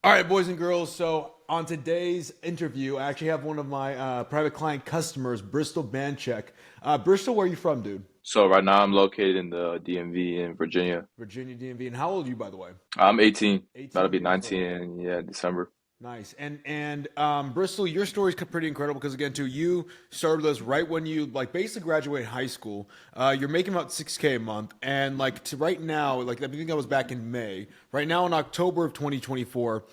All right, boys and girls. So on today's interview, I actually have one of my private client customers, Bristol Banchek. Bristol, where are you from, dude? So right now I'm located in the DMV in Virginia. Virginia, DMV. And how old are you, by the way? I'm 18, about to 18 be years 19 old. in December. Nice. And Bristol, your story is pretty incredible because again, too, you started this right when you like basically graduated high school. You're making about 6K a month, and like to right now, like I think that was back in May. Right now, in October of 2024,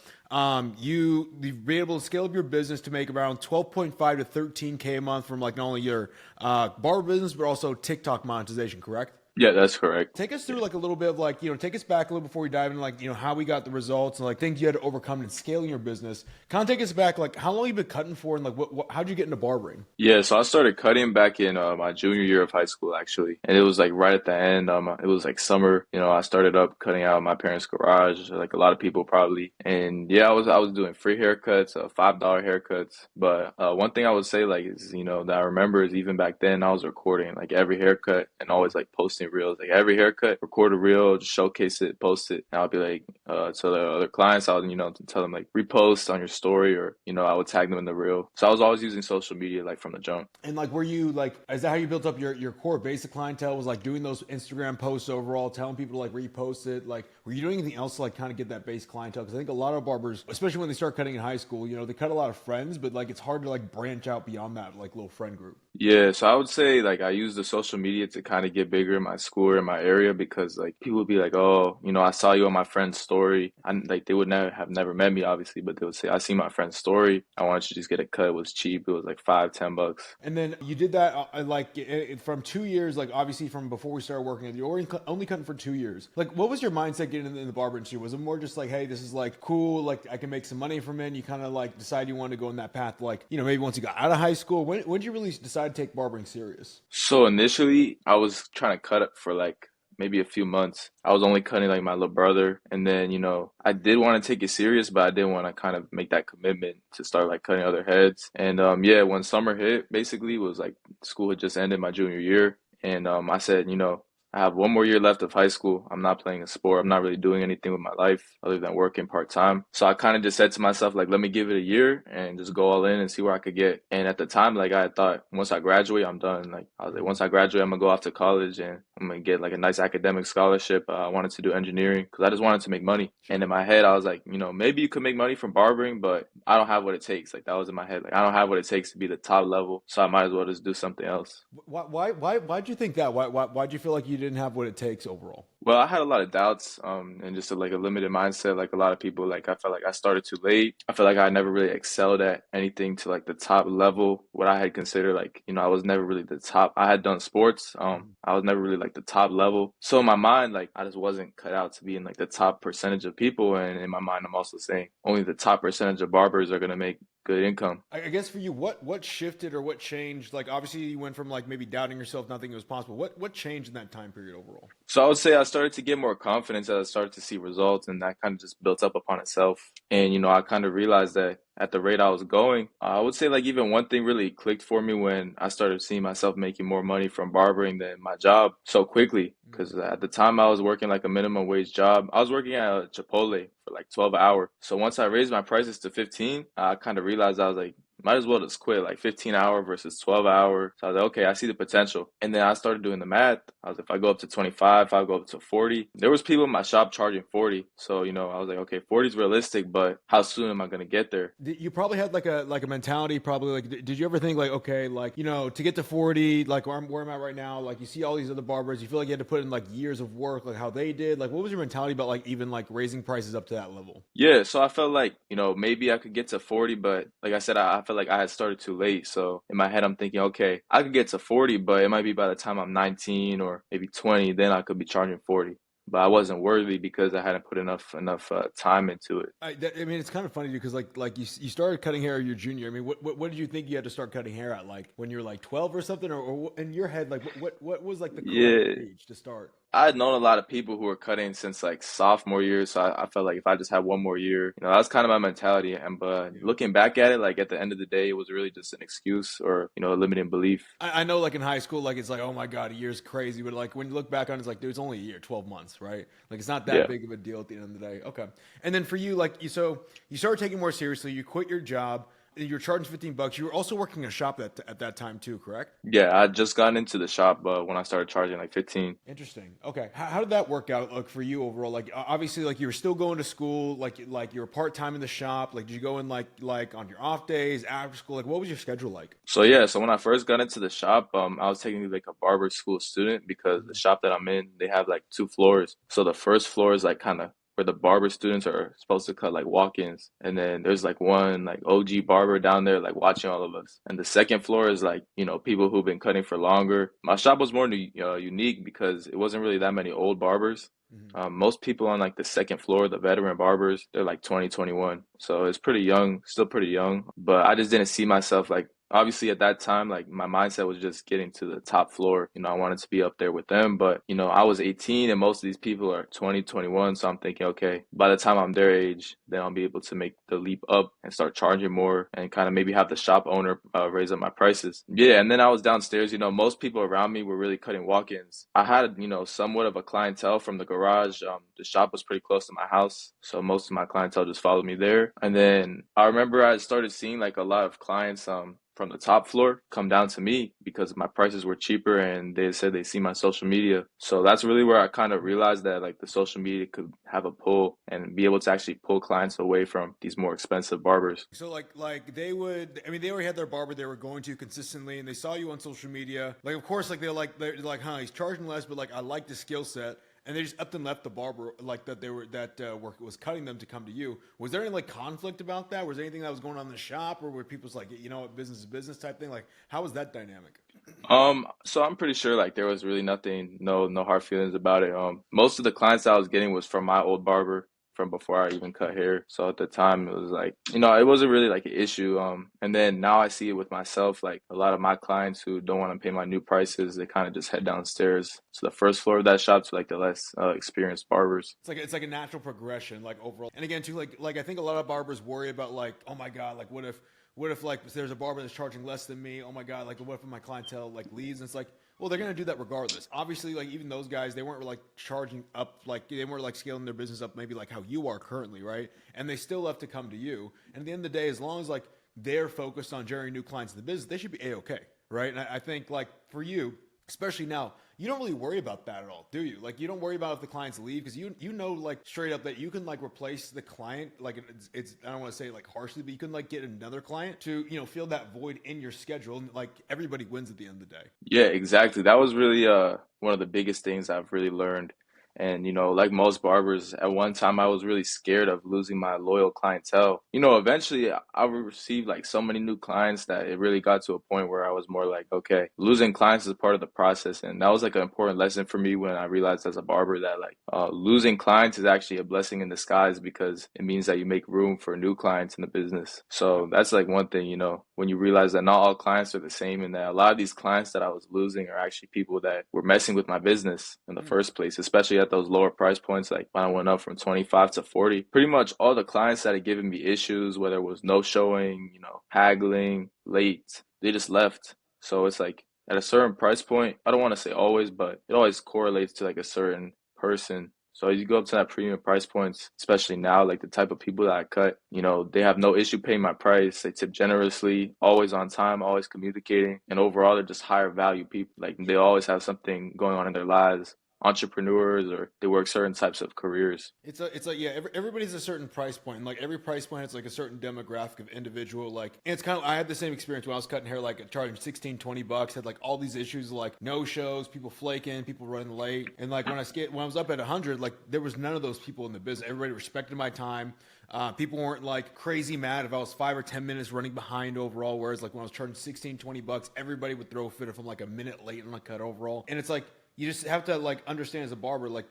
you've been able to scale up your business to make around 12.5 to 13K a month from like not only your barber business but also TikTok monetization. Correct? Yeah, that's correct. Take us Yeah. through like a little bit of like, take us back a little before we dive into like, how we got the results and like things you had to overcome in scaling your business. Kind of take us back, like how long you been cutting for and like how'd you get into barbering? Yeah, so I started cutting back in my junior year of high school actually. And it was like right at the end. It was like summer. I started up cutting out my parents' garage, like a lot of people probably. And yeah, I was doing free haircuts, $5 haircuts. But one thing I would say like is, that I remember is even back then I was recording like every haircut and always like posting reels. Like every haircut, record a reel, just showcase it, post it. And I'll be like to the other clients, I would, to tell them like repost on your story or, I would tag them in the reel. So I was always using social media like from the jump. And like, were you like, is that how you built up your core basic clientele? Was like doing those Instagram posts overall, telling people to like repost it? Like, were you doing anything else to like kind of get that base clientele? Because I think a lot of barbers, especially when they start cutting in high school, they cut a lot of friends, but like it's hard to like branch out beyond that like little friend group. Yeah, so I would say like I use the social media to kind of get bigger in my school or in my area because like people would be like, "Oh, I saw you on my friend's story." And like they would never met me obviously, but they would say, "I see my friend's story. I wanted to just get a cut. It was cheap. It was like 5, 10 bucks." And then you did that from 2 years, like obviously from before we started working. You were only cutting for 2 years. Like, what was your mindset getting in the barber industry? Was it more just like, hey, this is like cool, like I can make some money from it? And you kind of like decide you wanted to go in that path, like maybe once you got out of high school. When did you really decide to take barbering serious? So initially, I was trying to cut it for like maybe a few months. I was only cutting like my little brother, and then I did want to take it serious, but I didn't want to kind of make that commitment to start like cutting other heads. And yeah, when summer hit, basically it was like school had just ended my junior year, and I said, I have one more year left of high school. I'm not playing a sport. I'm not really doing anything with my life other than working part time. So I kind of just said to myself, like, let me give it a year and just go all in and see where I could get. And at the time, like, I thought once I graduate, I'm done. Like, I was like, once I graduate, I'm gonna go off to college and I'm gonna get like a nice academic scholarship. I wanted to do engineering because I just wanted to make money. And Sure. in my head, I was like, maybe you could make money from barbering, but I don't have what it takes. Like, that was in my head. Like, I don't have what it takes to be the top level. So I might as well just do something else. Why'd you think that? Why'd you feel like you didn't have what it takes overall? Well, I had a lot of doubts, and just like a limited mindset. Like a lot of people, like I felt like I started too late. I felt like I never really excelled at anything to like the top level. What I had considered like, I was never really the top. I had done sports. I was never really like the top level. So in my mind, like I just wasn't cut out to be in like the top percentage of people. And in my mind, I'm also saying only the top percentage of barbers are gonna make good income. I guess for you, what shifted or what changed? Like obviously you went from like maybe doubting yourself, not thinking it was possible. What changed in that time period overall? So I would say I started to get more confidence as I started to see results, and that kind of just built up upon itself. And I kind of realized that at the rate I was going, I would say like even one thing really clicked for me when I started seeing myself making more money from barbering than my job so quickly. Because at the time I was working like a minimum wage job. I was working at a Chipotle for like 12 an hour. So once I raised my prices to 15, I kind of realized I was like, might as well just quit like 15 hour versus 12 hour. So I was like, okay, I see the potential. And then I started doing the math. I was like, if I go up to 25, if I go up to 40, there was people in my shop charging 40. So, I was like, okay, 40 is realistic, but how soon am I going to get there? You probably had like a mentality. Probably like, did you ever think like, okay, like to get to 40, like where I'm at right now, like you see all these other barbers, you feel like you had to put in like years of work, like how they did. Like, what was your mentality about like even like raising prices up to that level? Yeah, so I felt like, maybe I could get to 40, but like I said, I felt like I had started too late. So in my head, I'm thinking, okay, I could get to 40, but it might be by the time I'm 19 or maybe 20, then I could be charging 40. But I wasn't worthy because I hadn't put enough time into it. I mean, it's kind of funny because like you started cutting hair your junior. I mean, what did you think you had to start cutting hair at? Like when you were like 12 or something, or in your head, like what was like the correct Yeah. age to start? I had known a lot of people who were cutting since like sophomore year, so I felt like if I just had one more year, that was kind of my mentality. And but Yeah. looking back at it, like at the end of the day, it was really just an excuse or a limiting belief. I know, like in high school, like it's like, oh my god, a year's crazy, but like when you look back on it, it's like, dude, it's only a year, 12 months, right? Like it's not that Yeah. big of a deal at the end of the day. Okay, and then for you, like so you started taking more seriously. You quit your job. And you're charging $15. You were also working a shop at that time too, correct? Yeah, I just got into the shop when I started charging like 15. Interesting. Okay, how did that work out like for you overall? Like obviously, like you were still going to school, like you were part time in the shop. Like did you go in like on your off days after school? Like what was your schedule like? So yeah, so when I first got into the shop, I was technically like a barber school student because the Mhm. shop that I'm in, they have like two floors. So the first floor is like kind of where the barber students are supposed to cut like walk-ins, and then there's like one like OG barber down there like watching all of us. And the second floor is like people who've been cutting for longer. My shop was more unique because it wasn't really that many old barbers. Mhm. Most people on like the second floor, the veteran barbers, they're like 20, 21. So it's pretty young, still pretty young. But I just didn't see myself like obviously at that time, like my mindset was just getting to the top floor. I wanted to be up there with them. But, I was 18 and most of these people are 20, 21. So I'm thinking, okay, by the time I'm their age, then I'll be able to make the leap up and start charging more and kind of maybe have the shop owner raise up my prices. Yeah. And then I was downstairs, most people around me were really cutting walk-ins. I had, somewhat of a clientele from the garage. The shop was pretty close to my house. So most of my clientele just followed me there. And then I remember I started seeing like a lot of clients, from the top floor come down to me because my prices were cheaper and they said they see my social media. So that's really where I kind of realized that like the social media could have a pull and be able to actually pull clients away from these more expensive barbers. So like they would, I mean, they already had their barber they were going to consistently, and they saw you on social media. Like of course, like they're like, huh, he's charging less, but like I like the skill set, and they just upped and left the barber like that they were that work was cutting them to come to you. Was there any like conflict about that? Was there anything that was going on in the shop, or were people's like, you know what, business is business type thing? Like how was that dynamic? So I'm pretty sure like there was really nothing, no hard feelings about it. Most of the clients I was getting was from my old barber from before I even cut hair. So at the time it was like, it wasn't really like an issue. And then now I see it with myself, like a lot of my clients who don't want to pay my new prices, they kind of just head downstairs to the first floor of that shop to like the less experienced barbers. It's like a natural progression, like overall. And again, too, like I think a lot of barbers worry about like, oh my god, like what if like there's a barber that's charging less than me? Oh my god, like what if my clientele like leaves? And it's like, well, they're gonna do that regardless. Obviously, like even those guys, they weren't like charging up, like they weren't like scaling their business up, maybe like how you are currently, right? And they still have to come to you. And at the end of the day, as long as like they're focused on generating new clients in the business, they should be a okay, right? And I think like for you, especially now, you don't really worry about that at all, do you? Like you don't worry about if the clients leave because you know like straight up that you can like replace the client. Like it's I don't want to say it like harshly, but you can like get another client to fill that void in your schedule, and like everybody wins at the end of the day. Yeah, exactly. That was really one of the biggest things I've really learned. And like most barbers, at one time I was really scared of losing my loyal clientele. Eventually I received like so many new clients that it really got to a point where I was more like, okay, losing clients is part of the process. And that was like an important lesson for me when I realized as a barber that like losing clients is actually a blessing in disguise because it means that you make room for new clients in the business. So that's like one thing, when you realize that not all clients are the same and that a lot of these clients that I was losing are actually people that were messing with my business in the Mm. first place, especially at those lower price points. Like when I went up from 25 to 40, pretty much all the clients that had given me issues, whether it was no showing, haggling, late, they just left. So it's like at a certain price point, I don't want to say always, but it always correlates to like a certain person. So as you go up to that premium price points, especially now, like the type of people that I cut, they have no issue paying my price. They tip generously, always on time, always communicating. And overall, they're just higher value people. Like they always have something going on in their lives, entrepreneurs, or they work certain types of careers. It's like yeah, everybody's a certain price point, and like every price point has like a certain demographic of individual. Like, and it's kind of I had the same experience when I was cutting hair, like charging 16-20 bucks, had like all these issues like no shows, people flaking, people running late, and like when I was up at 100, like there was none of those people in the business. Everybody respected my time. People weren't like crazy mad if I was 5 or 10 minutes running behind overall. Whereas like when I was charging 16-20 bucks, everybody would throw a fit if I'm like a minute late on a cut overall. And it's like you just have to like understand as a barber, like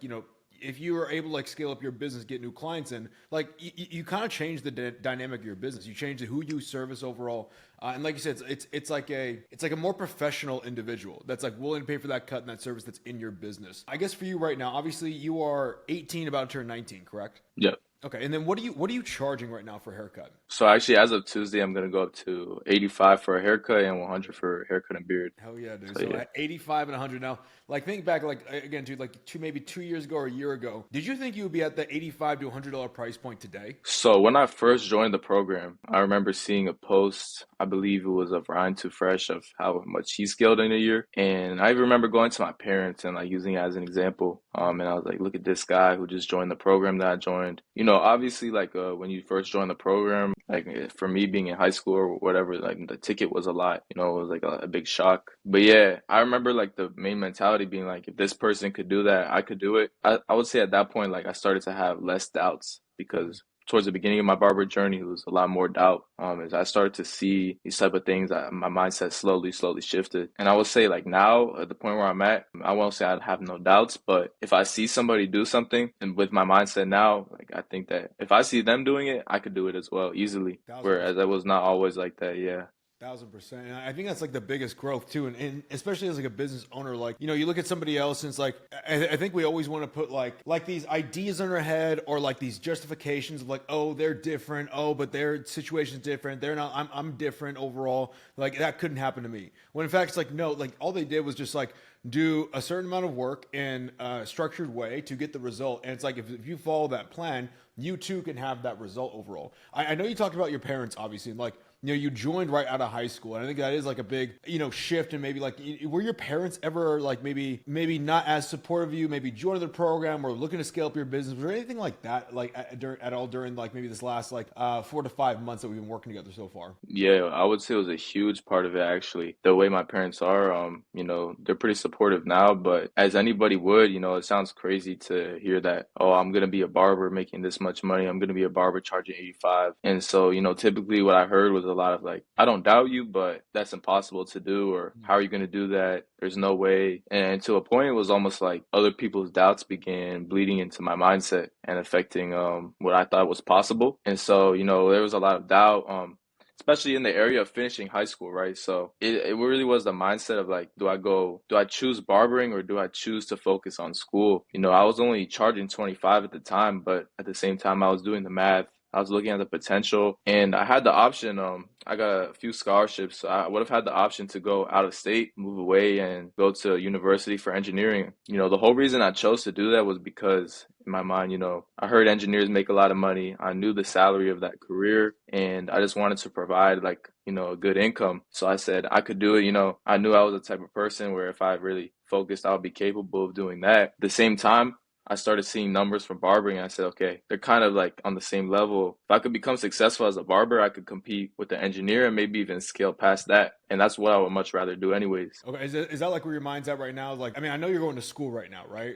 if you are able to like scale up your business, get new clients in, like you kind of change the dynamic of your business. You change who you service overall, and like you said, it's like a more professional individual that's like willing to pay for that cut and that service that's in your business. I guess for you right now, obviously you are 18, about to turn 19, correct? Yeah. Okay, and then what are you charging right now for a haircut? So actually, as of Tuesday, I'm gonna go up to 85 for a haircut and 100 for haircut and beard. Hell yeah, dude. So So yeah. at 85 and 100 now, like think back, like again, dude, like maybe 2 years ago or a year ago, did you think you would be at the 85 to $100 price point today? So when I first joined the program, I remember seeing a post, I believe it was of Ryan Too Fresh, of how much he scaled in a year. And I even remember going to my parents and like using it as an example. And I was like, look at this guy who just joined the program that I joined. You know, obviously like when you first join the program, like for me being in high school or whatever, like the ticket was a lot, you know, it was like a big shock. But yeah, I remember like the main mentality being like, if this person could do that, I could do it. I would say at that point, like I started to have less doubts because towards the beginning of my barber journey, it was a lot more doubt. As I started to see these type of things, my mindset slowly shifted. And I would say like now at the point where I'm at, I won't say I have no doubts, but if I see somebody do something and with my mindset now, like I think that if I see them doing it, I could do it as well easily. Thousand Whereas I percent. was not always like that. Yeah. 1000%. And I think that's like the biggest growth too. And especially as like a business owner, like, you look at somebody else and it's like, I think we always want to put like these ideas in our head or like these justifications of like, oh, they're different. Oh, but their situation's different. They're not, I'm different overall. Like that couldn't happen to me. When in fact, it's like, no, like all they did was just like do a certain amount of work in a structured way to get the result. And it's like, if you follow that plan, you too can have that result overall. I know you talked about your parents, obviously, and like, you joined right out of high school, and I think that is like a big, shift. And maybe like, were your parents ever like maybe not as supportive of you, maybe joining the program or looking to scale up your business? Was there anything like that, like at all during like maybe this last like 4 to 5 months that we've been working together so far? Yeah, I would say it was a huge part of it actually. The way my parents are, you know, they're pretty supportive now, but as anybody would, you know, it sounds crazy to hear that, oh, I'm gonna be a barber making this much money. I'm gonna be a barber charging 85. And so, you know, typically what I heard was a lot of like, I don't doubt you, but that's impossible to do, or how are you gonna do that? There's no way. And to a point, it was almost like other people's doubts began bleeding into my mindset and affecting what I thought was possible. And so, you know, there was a lot of doubt. Especially in the area of finishing high school, right? So it really was the mindset of like, do I choose barbering or do I choose to focus on school? You know, I was only charging 25 at the time, but at the same time, I was doing the math. I was looking at the potential and I had the option. I got a few scholarships. So I would have had the option to go out of state, move away and go to a university for engineering. You know, the whole reason I chose to do that was because in my mind, you know, I heard engineers make a lot of money. I knew the salary of that career and I just wanted to provide like, you know, a good income. So I said I could do it. You know, I knew I was the type of person where if I really focused, I would be capable of doing that. At the same time, I started seeing numbers for barbering and I said, okay, they're kind of like on the same level. If I could become successful as a barber, I could compete with the engineer and maybe even scale past that. And that's what I would much rather do anyways. Okay, is that like where your mind's at right now? Like, I mean, I know you're going to school right now, right?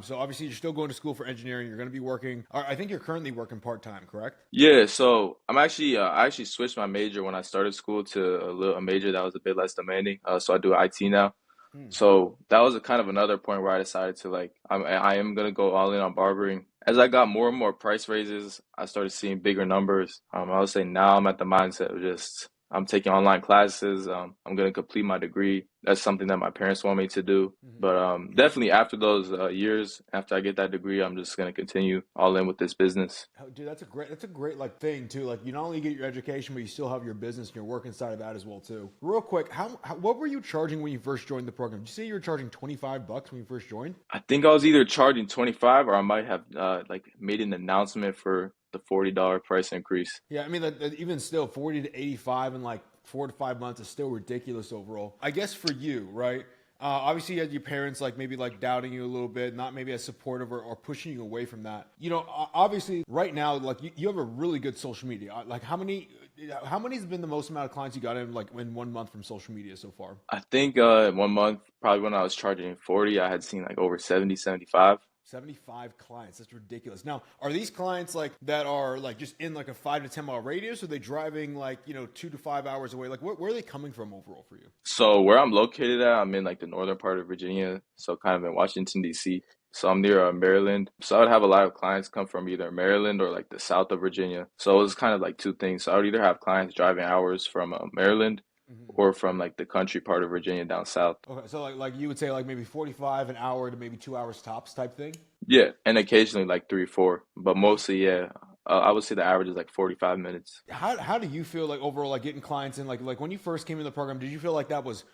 So obviously you're still going to school for engineering. You're going to be working. Or I think you're currently working part time, correct? Yeah, so I actually switched my major when I started school to a major that was a bit less demanding. So I do IT now. Hmm. So that was a kind of another point where I decided to like I am gonna go all in on barbering. As I got more and more price raises, I started seeing bigger numbers. I would say now I'm at the mindset of just I'm taking online classes. I'm gonna complete my degree. That's something that my parents want me to do. Hmm. But definitely after those years, after I get that degree, I'm just gonna continue all in with this business. Oh, dude, that's a great like thing too. Like you not only get your education, but you still have your business and you're working side of that as well too. Real quick, what were you charging when you first joined the program? Did you say you were charging $25 when you first joined? I think I was either charging 25 or I might have like made an announcement for the $40 price increase. Yeah, I mean, even still, 40 to 85 in like 4 to 5 months is still ridiculous overall. I guess for you, right? Obviously, you had your parents like maybe like doubting you a little bit, not maybe as supportive or pushing you away from that. Obviously, right now, like you have a really good social media. Like, how many has been the most amount of clients you got in like in 1 month from social media so far? I think 1 month, probably when I was charging 40, I had seen like over 70, 75. 75 clients. That's ridiculous. Now, are these clients like that are like just in like a 5 to 10 mile radius? Or are they driving like, 2 to 5 hours away? Like, where are they coming from overall for you? So where I'm located at, I'm in like the northern part of Virginia, so kind of in Washington, D.C. So I'm near Maryland. So I would have a lot of clients come from either Maryland or like the south of Virginia. So it was kind of like two things. So I would either have clients driving hours from Maryland Mhm. or from like the country part of Virginia down south. Okay, so like you would say like maybe 45 an hour to maybe 2 hours tops type thing. Yeah, and occasionally like three, four, but mostly, yeah, I would say the average is like 45 minutes. How do you feel like overall like getting clients in like when you first came in the program, did you feel like that was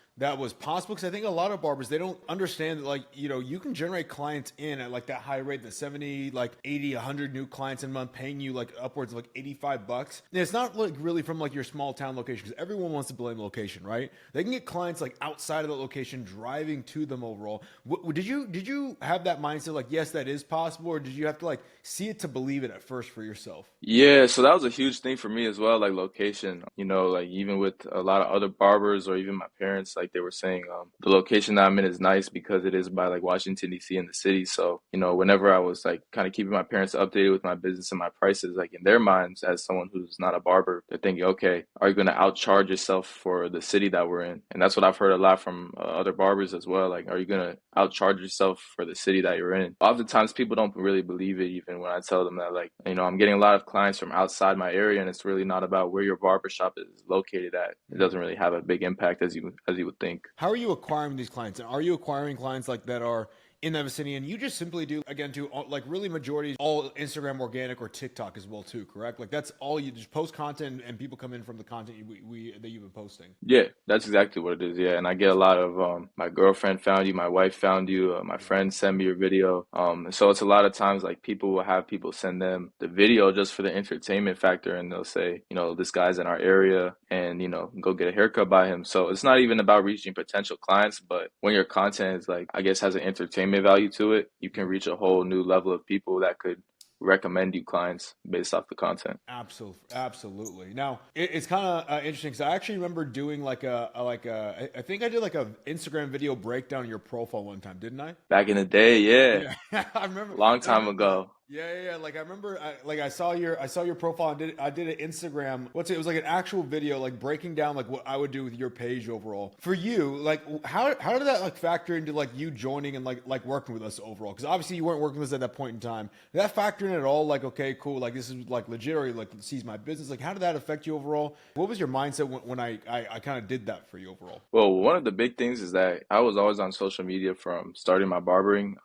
possible? Because I think a lot of barbers, they don't understand that, like, you know, you can generate clients in at like that high rate, the 70, like 80, 100 new clients a month, paying you like upwards of like $85. And it's not like really from like your small town location, because everyone wants to blame location, right? They can get clients like outside of the location driving to them overall. Did you have that mindset like, yes, that is possible, or did you have to like see it to believe it at first for yourself? Yeah, so that was a huge thing for me as well, like location. You know, like even with a lot of other barbers or even my parents, like they were saying, the location that I'm in is nice because it is by like Washington, D.C. in the city. So, you know, whenever I was like kind of keeping my parents updated with my business and my prices, like in their minds, as someone who's not a barber, they're thinking, okay, are you going to outcharge yourself for the city that we're in? And that's what I've heard a lot from other barbers as well. Like, are you going to outcharge yourself for the city that you're in? Oftentimes, people don't really believe it, even when I tell them that, like, you know, I'm getting a lot of clients from outside my area, and it's really not about where your barbershop is located at. It doesn't really have a big impact as you would think. How are you acquiring these clients? And are you acquiring clients like that are in that vicinity? And you just simply do again to like really majority all Instagram organic or TikTok as well too, correct? Like that's all you just post content and people come in from the content we that you've been posting. Yeah, that's exactly what it is. Yeah, and I get a lot of my girlfriend found you, my wife found you, my friends send me your video. And so it's a lot of times like people will have people send them the video just for the entertainment factor, and they'll say, you know, this guy's in our area, and you know, go get a haircut by him. So it's not even about reaching potential clients, but when your content is like, I guess, has an entertainment value to it, you can reach a whole new level of people that could recommend you clients based off the content. Absolutely, absolutely. Now it's kind of interesting because I actually remember doing like I think I did like a Instagram video breakdown of your profile one time, didn't I? Back in the day, yeah, Yeah, I remember. long I time remember that. ago. Yeah, yeah, yeah. Like I remember, I saw your profile and I did an Instagram. What's it? It was like an actual video, like breaking down like what I would do with your page overall. For you, like how did that like factor into like you joining and like working with us overall? Because obviously you weren't working with us at that point in time. Did that factor in at all? Like, okay, cool. Like this is like legit, or like sees my business. Like, how did that affect you overall? What was your mindset when I kind of did that for you overall? Well, one of the big things is that I was always on social media from starting my barbering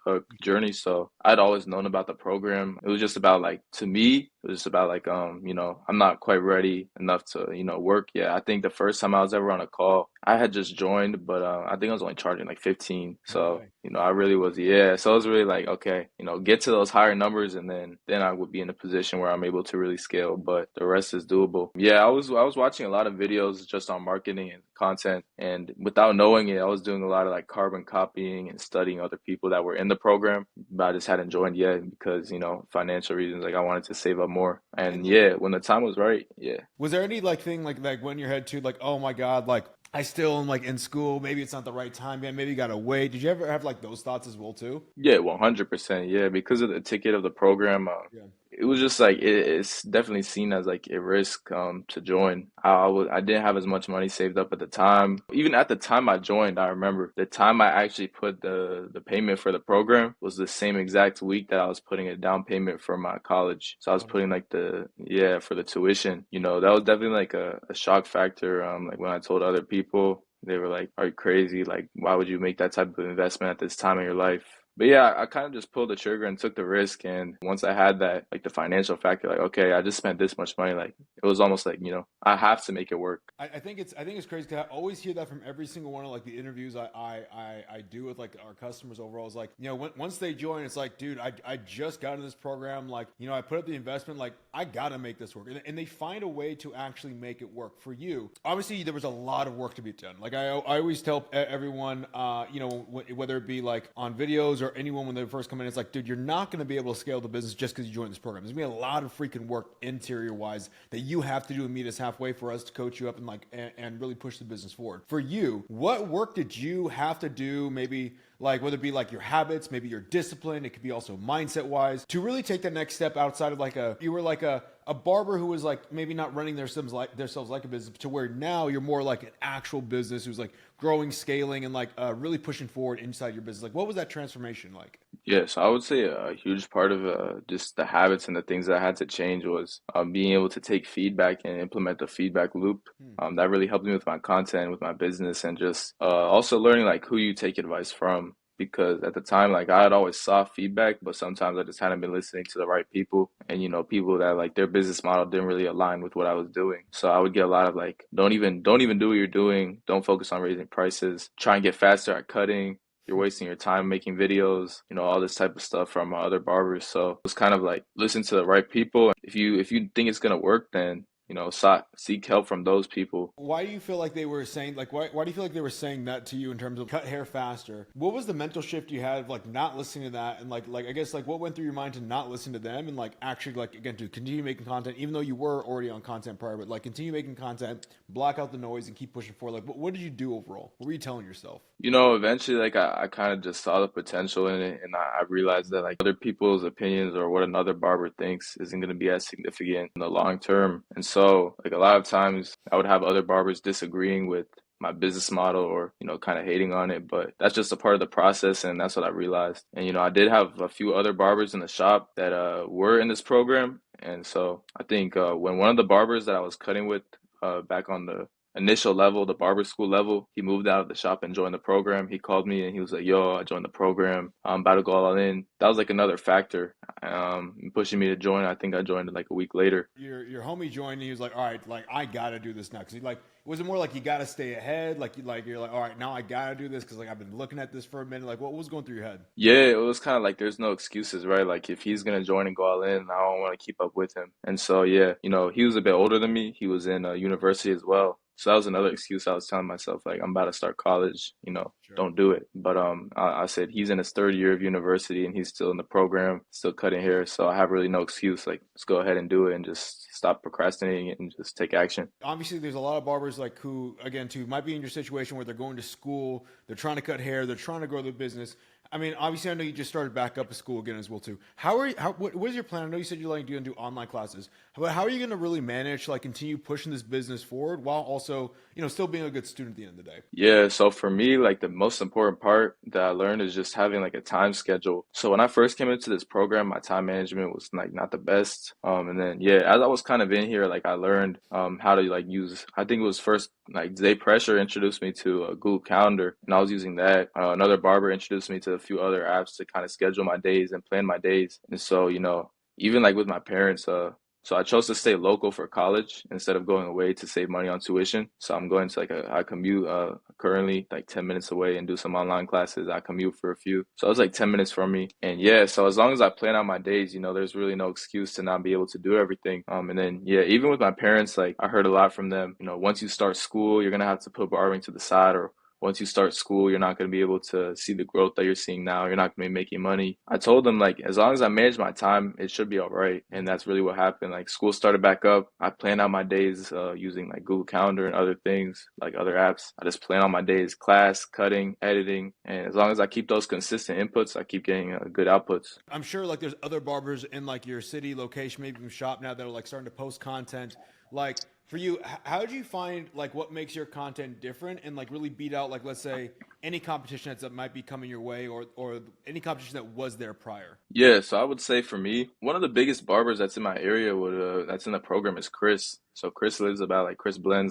journey, so I'd always known about the program. It was just about like to me, it was just about like you know, I'm not quite ready enough to, you know, work yet. I think the first time I was ever on a call, I had just joined, but I think I was only charging like 15. No So, way. you know, I really was, yeah. So I was really like, okay, you know, get to those higher numbers, and then I would be in a position where I'm able to really scale, but the rest is doable. Yeah, I was watching a lot of videos just on marketing and content, and without knowing it, I was doing a lot of like carbon copying and studying other people that were in the program, but I just hadn't joined yet because, you know, financial reasons, like I wanted to save up more. And And yeah, when the time was right, yeah. was there any like thing like when your head too like, oh my god, like I still am like in school, maybe it's not the right time yet, maybe you gotta wait. Did you ever have like those thoughts as well too? Yeah, 100%. Yeah, because of the ticket of the program, Yeah. it was just like it's definitely seen as like a risk to join. I didn't have as much money saved up at the time. Even at the time I joined, I remember the time I actually put the payment for the program was the same exact week that I was putting a down payment for my college. So I was Oh, no putting way. like the yeah for the tuition. You know, that was definitely like a shock factor. Like when I told other people, they were like, "Are you crazy? Like, why would you make that type of investment at this time in your life?" But yeah, I kind of just pulled the trigger and took the risk. And once I had that, like the financial factor, like, okay, I just spent this much money. Like it was almost like, you know, I have to make it work. I think it's crazy because I always hear that from every single one of like the interviews I do with like our customers overall. Is like, you know, once they join, it's like, dude, I just got in this program, like, you know, I put up the investment, like I gotta make this work, and they find a way to actually make it work for you. Obviously there was a lot of work to be done. Like I always tell everyone, you know, whether it be like on videos or anyone when they first come in, it's like, dude, you're not going to be able to scale the business just because you joined this program. There's going to be a lot of freaking work interior wise that you have to do and meet us halfway for us to coach you up and like and really push the business forward. For you, what work did you have to do maybe like whether it be like your habits, maybe your discipline, it could be also mindset wise, to really take the next step outside of like you were like a barber who was like maybe not running themselves like a business, to where now you're more like an actual business who's like growing, scaling, and like really pushing forward inside your business. Like, what was that transformation like? Yes, I would say a huge part of just the habits and the things that I had to change was being able to take feedback and implement the feedback loop. Hmm. That really helped me with my content, with my business, and just also learning like who you take advice from. Because at the time, like I had always sought feedback, but sometimes I just hadn't been listening to the right people, and people that like their business model didn't really align with what I was doing. So I would get a lot of like, don't even do what you're doing. Don't focus on raising prices. Try and get faster at cutting. You're wasting your time making videos, all this type of stuff from other barbers. So it was kind of like listen to the right people. If you think it's gonna work, then seek help from those people. Why do you feel like they were saying like why do you feel like they were saying that to you in terms of cut hair faster? What was the mental shift you had of like not listening to that, and like I guess like what went through your mind to not listen to them and like actually like again to continue making content even though you were already on content prior, but like continue making content, block out the noise and keep pushing forward. Like what did you do overall? What were you telling yourself? Eventually, like I kind of just saw the potential in it, and I realized that like other people's opinions or what another barber thinks isn't going to be as significant in the long term. And so, like a lot of times, I would have other barbers disagreeing with my business model or kind of hating on it, but that's just a part of the process, and that's what I realized. And I did have a few other barbers in the shop that were in this program, and so I think when one of the barbers that I was cutting with back on the initial level, the barber school level, he moved out of the shop and joined the program. He called me and he was like, "Yo, I joined the program. I'm about to go all in." That was like another factor pushing me to join. I think I joined like a week later. Your homie joined and he was like, all right, like I gotta do this now because he like was it more like you gotta stay ahead, like you're like all right now I gotta do this because like I've been looking at this for a minute, like what was going through your head? Yeah, it was kind of like there's no excuses, right? Like if he's gonna join and go all in, I don't want to keep up with him. And so yeah, he was a bit older than me. He was in university as well. So that was another excuse I was telling myself, like I'm about to start college, Sure. don't do it. But I said he's in his third year of university and he's still in the program, still cutting hair. So I have really no excuse. Like let's go ahead and do it and just stop procrastinating it and just take action. Obviously there's a lot of barbers like who again too might be in your situation where they're going to school, they're trying to cut hair, they're trying to grow their business. I mean, obviously, I know you just started back up at school again as well too. How are you? What is your plan? I know you said you're like doing do online classes, but how are you going to really manage to like continue pushing this business forward while also still being a good student at the end of the day? Yeah, so for me, like the most important part that I learned is just having like a time schedule. So when I first came into this program, my time management was like not the best. And then yeah, as I was kind of in here, like I learned how to like use. I think it was first like Zay Pressure introduced me to a Google Calendar, and I was using that. Another barber introduced me to a few other apps to kind of schedule my days and plan my days. And so even like with my parents, so I chose to stay local for college instead of going away to save money on tuition. So I'm going to like I commute currently like 10 minutes away and do some online classes. I commute for a few. So it's like 10 minutes from me. And yeah, so as long as I plan out my days, there's really no excuse to not be able to do everything. And then yeah, even with my parents, like I heard a lot from them, once you start school, you're gonna have to put barbering to the side, or once you start school, you're not going to be able to see the growth that you're seeing now. You're not going to be making money. I told them, like, as long as I manage my time, it should be all right. And that's really what happened. Like, school started back up. I planned out my days using like Google Calendar and other things, like other apps. I just plan out my days, class, cutting, editing. And as long as I keep those consistent inputs, I keep getting good outputs. I'm sure like there's other barbers in like your city location, maybe even shop now that are like starting to post content. Like for you, how did you find like what makes your content different and like really beat out like let's say any competition that might be coming your way or any competition that was there prior? Yeah, so I would say for me, one of the biggest barbers that's in my area that's in the program is Chris. So Chris Blends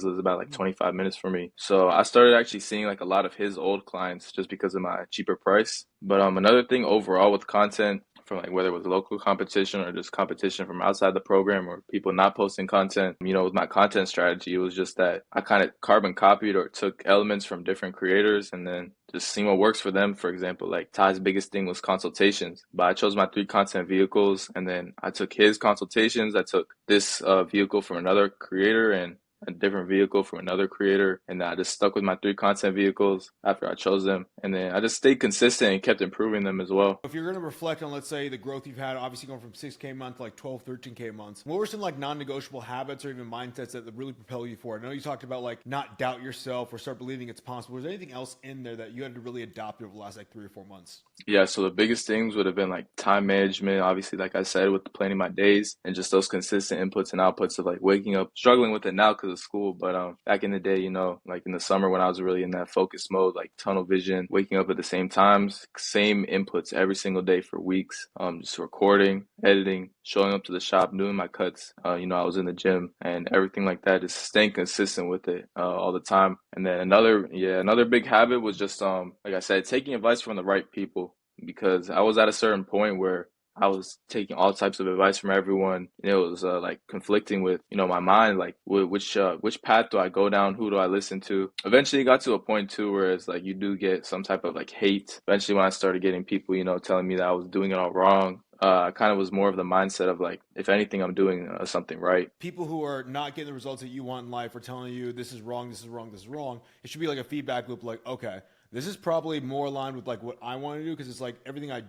lives about like 25 minutes from me. So I started actually seeing like a lot of his old clients just because of my cheaper price. But another thing overall with content from like whether it was local competition or just competition from outside the program or people not posting content, with my content strategy, it was just that I kind of carbon copied or took elements from different creators and then just seeing what works for them. For example, like Ty's biggest thing was consultations, but I chose my three content vehicles and then I took his consultations. I took this vehicle from another creator and a different vehicle from another creator, and I just stuck with my three content vehicles after I chose them, and then I just stayed consistent and kept improving them as well. If you're going to reflect on, let's say, the growth you've had, obviously going from 6K a month to like 12, 13K months, what were some like non-negotiable habits or even mindsets that really propel you forward? I know you talked about like not doubt yourself or start believing it's possible. Was there anything else in there that you had to really adopt over the last like 3 or 4 months? Yeah, so the biggest things would have been like time management, obviously, like I said, with planning my days and just those consistent inputs and outputs of like waking up, struggling with it now because of school. But back in the day, like in the summer when I was really in that focus mode, like tunnel vision, waking up at the same times, same inputs every single day for weeks, just recording, editing, showing up to the shop, doing my cuts. I was in the gym and everything like that, just staying consistent with it all the time. And then another big habit was just like I said, taking advice from the right people because I was at a certain point where I was taking all types of advice from everyone. And it was like conflicting with, my mind, like which path do I go down? Who do I listen to? Eventually it got to a point too where it's like you do get some type of like hate. Eventually when I started getting people, telling me that I was doing it all wrong, I kind of was more of the mindset of like, if anything, I'm doing something right. People who are not getting the results that you want in life are telling you this is wrong, this is wrong, this is wrong. It should be like a feedback loop, like, okay, this is probably more aligned with like what I want to do because it's like everything I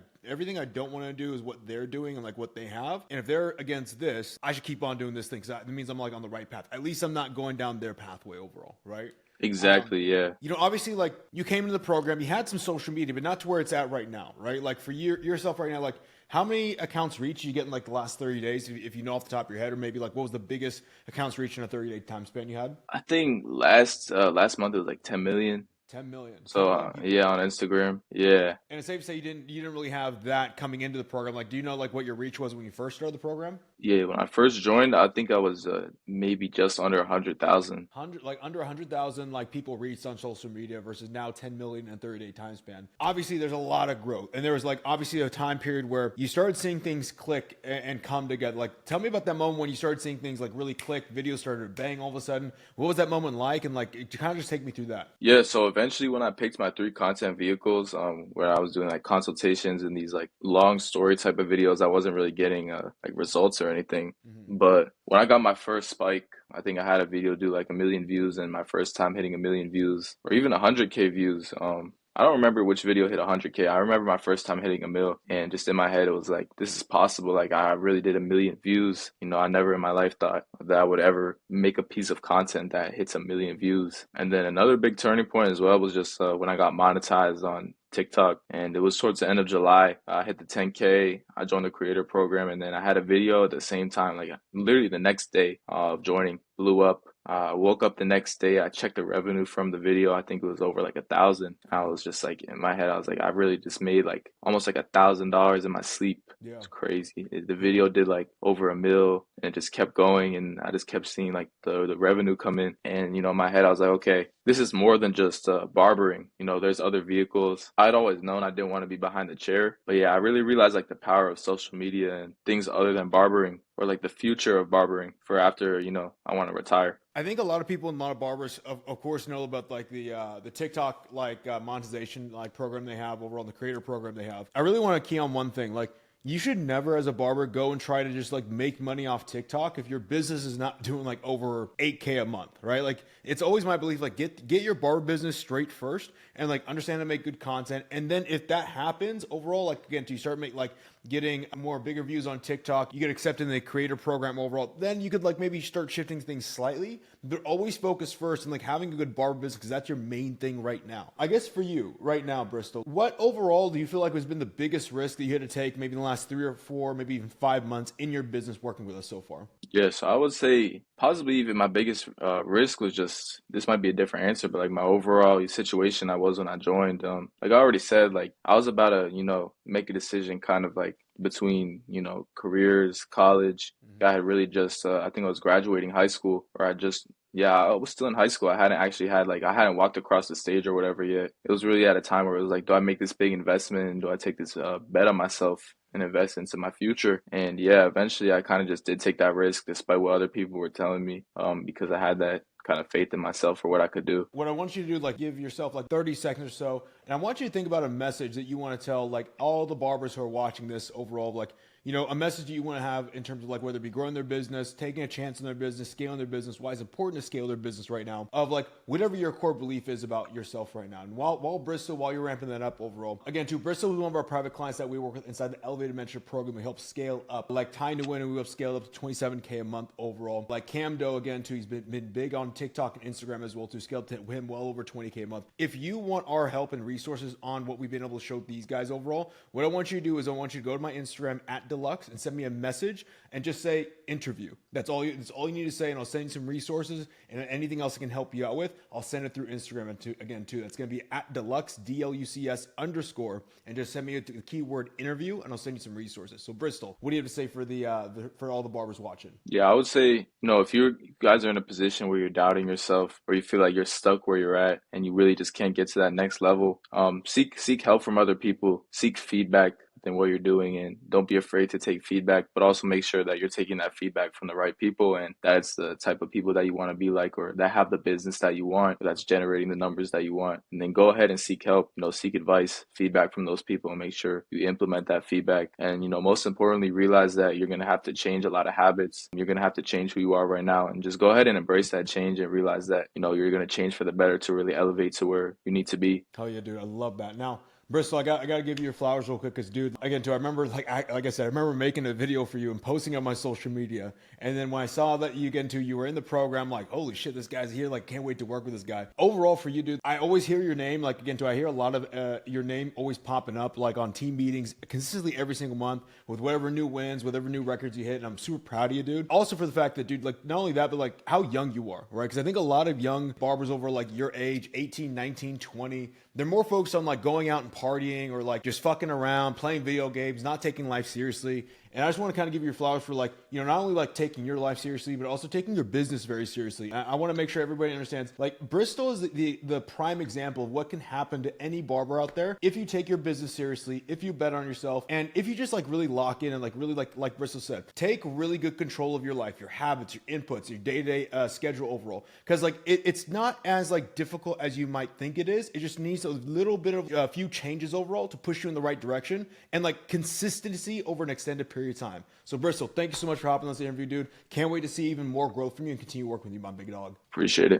don't want to do is what they're doing and like what they have. And if they're against this, I should keep on doing this thing because that means I'm like on the right path. At least I'm not going down their pathway overall, right? Exactly, yeah. Obviously, like you came into the program, you had some social media, but not to where it's at right now, right? Like for yourself right now, like how many accounts reach you get in like the last 30 days, if you know off the top of your head, or maybe like what was the biggest accounts reach in a 30-day time span you had? I think last month it was like 10 million. 10 million. So 10 million people. yeah, on Instagram. Yeah. And it's safe to say you didn't really have that coming into the program. Like, do you know like what your reach was when you first started the program? Yeah, when I first joined, I think I was maybe just under 100,000. Hundred like under 100,000 like people reached on social media versus now 10 million in a 30-day time span. Obviously, there's a lot of growth, and there was like obviously a time period where you started seeing things click and come together. Like, tell me about that moment when you started seeing things like really click, videos started to bang all of a sudden. What was that moment like? And like, you kind of just take me through that. Yeah, so eventually when I picked my three content vehicles, where I was doing like consultations and these like long story type of videos, I wasn't really getting like results or anything. Mhm. But when I got my first spike, I think I had a video do like 1 million views and my first time hitting 1 million views or even 100K views. I don't remember which video hit 100K. I remember my first time hitting a mil, and just in my head, it was like, this is possible. Like, I really did 1 million views. I never in my life thought that I would ever make a piece of content that hits 1 million views. And then another big turning point as well was just when I got monetized on TikTok, and it was towards the end of July. I hit the 10K. I joined the creator program, and then I had a video at the same time, like literally the next day of joining, blew up. I woke up the next day. I checked the revenue from the video. I think it was over like 1,000. I was just like in my head, I was like, I really just made like almost like $1,000 in my sleep. Yeah. It's crazy. The video did like over 1 mil, and it just kept going, and I just kept seeing like the revenue come in. And in my head, I was like, okay, this is more than just barbering. There's other vehicles. I'd always known I didn't want to be behind the chair, but yeah, I really realized like the power of social media and things other than barbering, or like the future of barbering for after I want to retire. I think a lot of people and a lot of barbers, of course, know about like the TikTok like monetization like program they have overall, the creator program they have. I really want to key on one thing, like. You should never, as a barber, go and try to just like make money off TikTok if your business is not doing like over 8K a month, right? Like, it's always my belief, like get your barber business straight first, and like understand how to make good content, and then if that happens overall, like again, you start getting more bigger views on TikTok, you get accepted in the creator program overall, then you could like maybe start shifting things slightly, but always focus first on like having a good barber business because that's your main thing right now. I guess for you right now, Bristol, what overall do you feel like has been the biggest risk that you had to take maybe in the last 3 or 4, maybe even 5 months in your business working with us so far? Yeah, so I would say possibly even my biggest risk was just, this might be a different answer, but like my overall situation I was when I joined. Like I already said, like I was about to, make a decision kind of like between, careers, college. I had really just, I think I was graduating high school, or yeah, I was still in high school. I hadn't walked across the stage or whatever yet. It was really at a time where it was like, do I make this big investment and do I take this bet on myself and invest into my future? And yeah, eventually I kind of just did take that risk despite what other people were telling me, because I had that kind of faith in myself for what I could do. What I want you to do, like give yourself like 30 seconds or so, and I want you to think about a message that you want to tell like all the barbers who are watching this overall, like, you know, a message that you want to have in terms of like whether it be growing their business, taking a chance in their business, scaling their business, why it's important to scale their business right now, of like whatever your core belief is about yourself right now. And while Bristol, while you're ramping that up overall, again, too, Bristol is one of our private clients that we work with inside the Elevated Mentorship program. We help scale up, like Time to Win, and we help scale up to 27K a month overall. Like Cam Doe, again, too, he's been big on TikTok and Instagram as well, to scale to him well over 20K a month. If you want our help and resources on what we've been able to show these guys overall, what I want you to do is I want you to go to my Instagram at Deluxe and send me a message and just say interview. That's all you need to say, and I'll send you some resources and anything else I can help you out with. I'll send it through Instagram, and that's going to be at Deluxe DLUCS _, and just send me the keyword interview, and I'll send you some resources. So Bristol, what do you have to say for for all the barbers watching? Yeah, I would say, if you guys are in a position where you're doubting yourself, or you feel like you're stuck where you're at and you really just can't get to that next level, seek help from other people, seek feedback in what you're doing, and don't be afraid to take feedback, but also make sure that you're taking that feedback from the right people, and that's the type of people that you want to be like, or that have the business that you want, or that's generating the numbers that you want. And then go ahead and seek help, seek advice, feedback from those people, and make sure you implement that feedback. And most importantly, realize that you're going to have to change a lot of habits. You're going to have to change who you are right now, and just go ahead and embrace that change, and realize that you're going to change for the better to really elevate to where you need to be. Hell yeah, dude. I love that. Now, Bristol, I got to give you your flowers real quick, because, dude, again, too, I remember, like I said, I remember making a video for you and posting on my social media. And then when I saw that you were in the program, like, holy shit, this guy's here. Like, can't wait to work with this guy. Overall, for you, dude, I always hear your name. Like, again, too, I hear a lot of your name always popping up, like on team meetings consistently every single month with whatever new wins, whatever new records you hit. And I'm super proud of you, dude. Also for the fact that, dude, like, not only that, but like how young you are, right? Because I think a lot of young barbers over like your age, 18, 19, 20, they're more focused on like going out and partying, or like just fucking around, playing video games, not taking life seriously. And I just want to kind of give you your flowers for like, not only like taking your life seriously, but also taking your business very seriously. I want to make sure everybody understands, like, Bristol is the prime example of what can happen to any barber out there if you take your business seriously, if you bet on yourself, and if you just like really lock in and like really like Bristol said, take really good control of your life, your habits, your inputs, your day-to-day schedule overall. Because like it's not as like difficult as you might think it is. It just needs a little bit of a few changes overall to push you in the right direction, and like consistency over an extended period of time. So Bristol, thank you so much for hopping on this interview, dude. Can't wait to see even more growth from you and continue working with you, my big dog. Appreciate it.